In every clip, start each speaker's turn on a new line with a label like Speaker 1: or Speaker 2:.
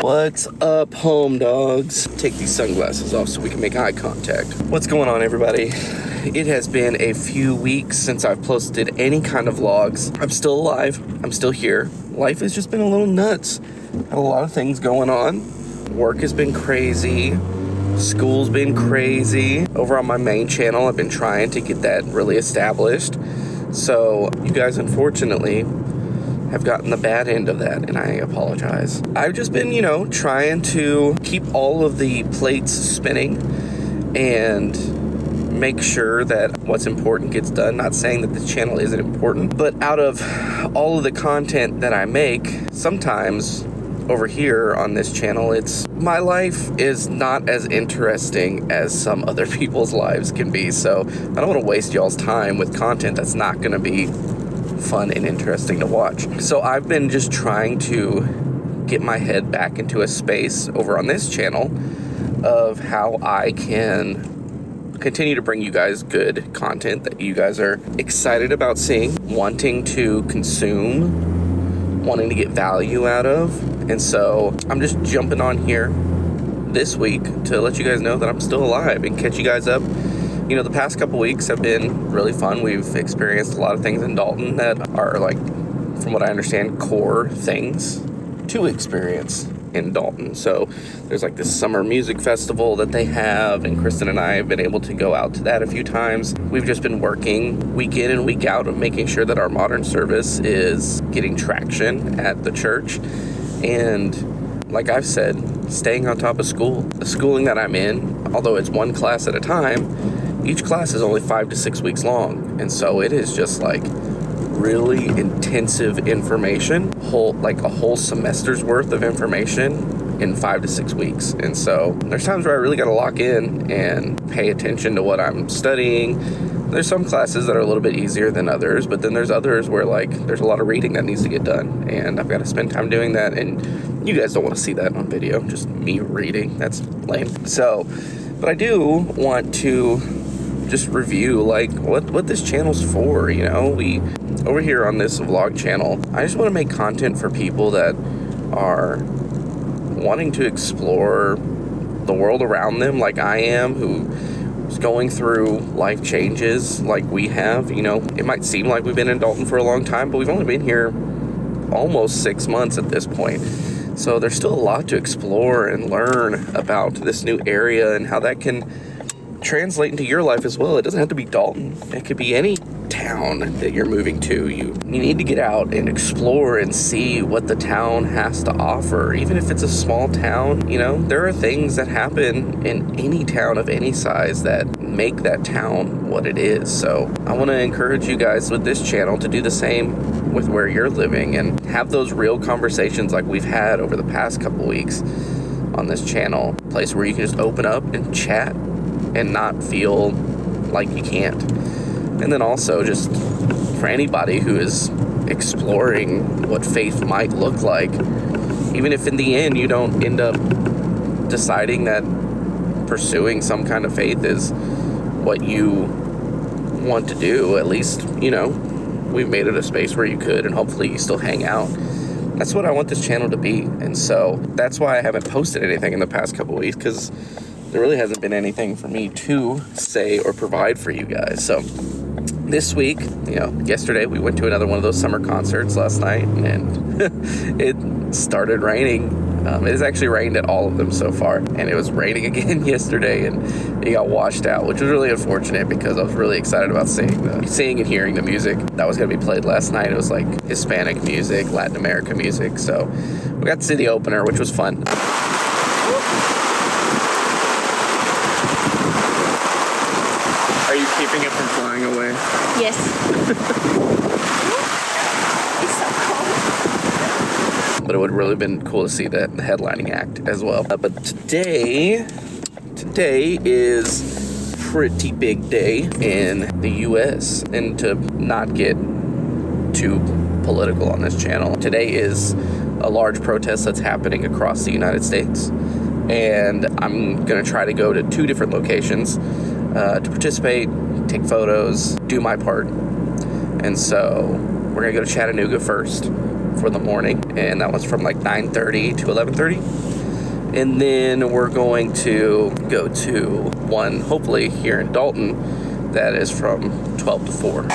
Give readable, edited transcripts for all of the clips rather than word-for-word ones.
Speaker 1: What's up, home dogs? Take these sunglasses off so we can make eye contact. What's going on, everybody? It has been a few weeks since I've posted any kind of vlogs. I'm still alive. I'm still here. Life has just been a little nuts. Had a lot of things going on. Work has been crazy. School's been crazy. Over on my main channel, I've been trying to get that really established. So you guys, unfortunately, have gotten the bad end of that, and I apologize. I've just been, trying to keep all of the plates spinning and make sure that what's important gets done. Not saying that the channel isn't important, but out of all of the content that I make, sometimes over here on this channel, my life is not as interesting as some other people's lives can be. So I don't want to waste y'all's time with content that's not going to be fun and interesting to watch. So I've been just trying to get my head back into a space over on this channel of how I can continue to bring you guys good content that you guys are excited about seeing, wanting to consume, wanting to get value out of. And so I'm just jumping on here this week to let you guys know that I'm still alive and catch you guys up. The past couple weeks have been really fun. We've experienced a lot of things in Dalton that are, from what I understand, core things to experience in Dalton. So there's this summer music festival that they have, and Kristen and I have been able to go out to that a few times. We've just been working week in and week out of making sure that our modern service is getting traction at the church. And like I've said, staying on top of school. The schooling that I'm in, although it's one class at a time, each class is only 5 to 6 weeks long. And so it is just really intensive information, a whole semester's worth of information in 5 to 6 weeks. And so there's times where I really got to lock in and pay attention to what I'm studying. There's some classes that are a little bit easier than others, but then there's others where there's a lot of reading that needs to get done, and I've got to spend time doing that. And you guys don't want to see that on video, just me reading. That's lame. So, but I do want to just review what this channel's for. We over here on this vlog channel, I just want to make content for people that are wanting to explore the world around them, like I am, who's going through life changes like we have. It might seem like we've been in Dalton for a long time, but we've only been here almost 6 months at this point. So there's still a lot to explore and learn about this new area and how that can translate into your life as well. It doesn't have to be Dalton. It could be any town that you're moving to. You need to get out and explore and see what the town has to offer. Even if it's a small town, there are things that happen in any town of any size that make that town what it is. So I want to encourage you guys with this channel to do the same with where you're living and have those real conversations like we've had over the past couple weeks on this channel. A place where you can just open up and chat and not feel like you can't. And then also just for anybody who is exploring what faith might look like, even if in the end you don't end up deciding that pursuing some kind of faith is what you want to do, at least, we've made it a space where you could, and hopefully you still hang out. That's what I want this channel to be. And so that's why I haven't posted anything in the past couple weeks, because there really hasn't been anything for me to say or provide for you guys. So this week, yesterday we went to another one of those summer concerts last night, and it started raining. It has actually rained at all of them so far, and it was raining again yesterday, and it got washed out, which was really unfortunate because I was really excited about seeing and hearing the music that was going to be played last night. It was Hispanic music, Latin America music, so we got to see the opener, which was fun. Are you keeping it from flying away?
Speaker 2: Yes. It's so cold.
Speaker 1: But it would have really been cool to see the headlining act as well. But today is pretty big day in the U.S. And to not get too political on this channel, today is a large protest that's happening across the United States. And I'm going to try to go to 2 different locations to participate, take photos, do my part. And so we're going to go to Chattanooga first for the morning, and that was from 9:30 to 11:30. And then we're going to go to one, hopefully here in Dalton, that is from 12 to 4.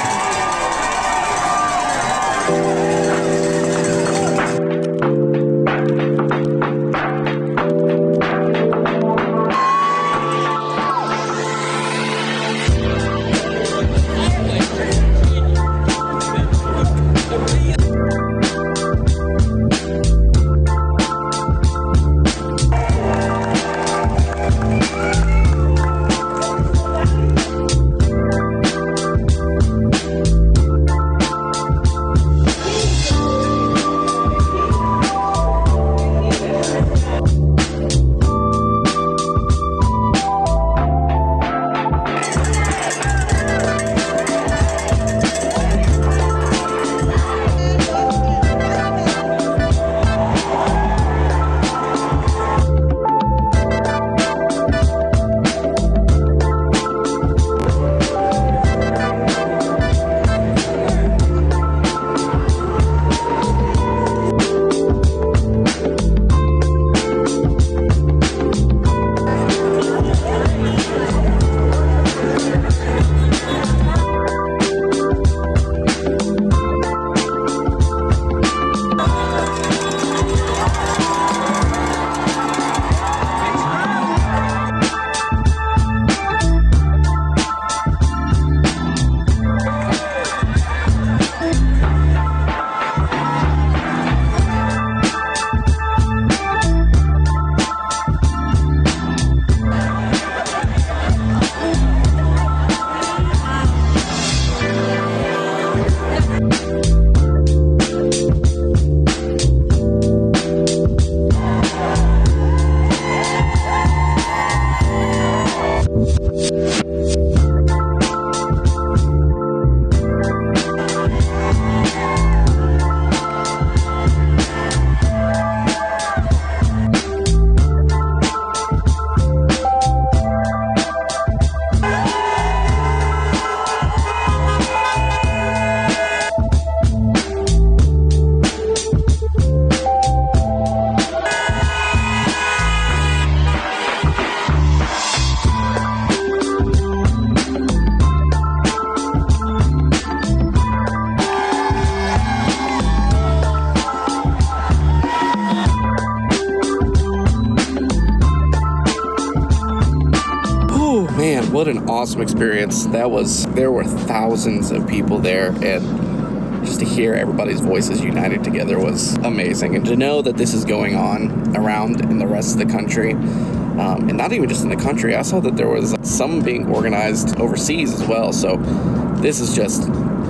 Speaker 1: Man, what an awesome experience. There were thousands of people there, and just to hear everybody's voices united together was amazing. And to know that this is going on around in the rest of the country, and not even just in the country, I saw that there was some being organized overseas as well. So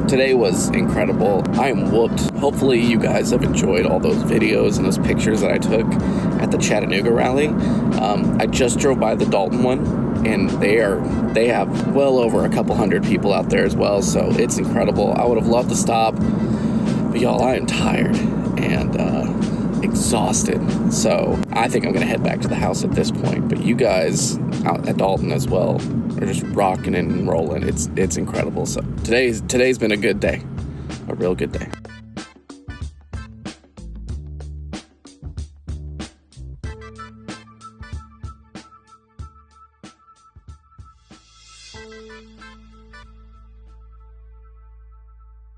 Speaker 1: today was incredible. I am whooped. Hopefully you guys have enjoyed all those videos and those pictures that I took at the Chattanooga rally. I just drove by the Dalton one, and they have well over a couple hundred people out there as well, so it's incredible. I would have loved to stop, but y'all, I am tired and exhausted, so I think I'm gonna head back to the house at this point. But you guys out at Dalton as well are just rocking and rolling. It's incredible. So today's been a good day, a real good day.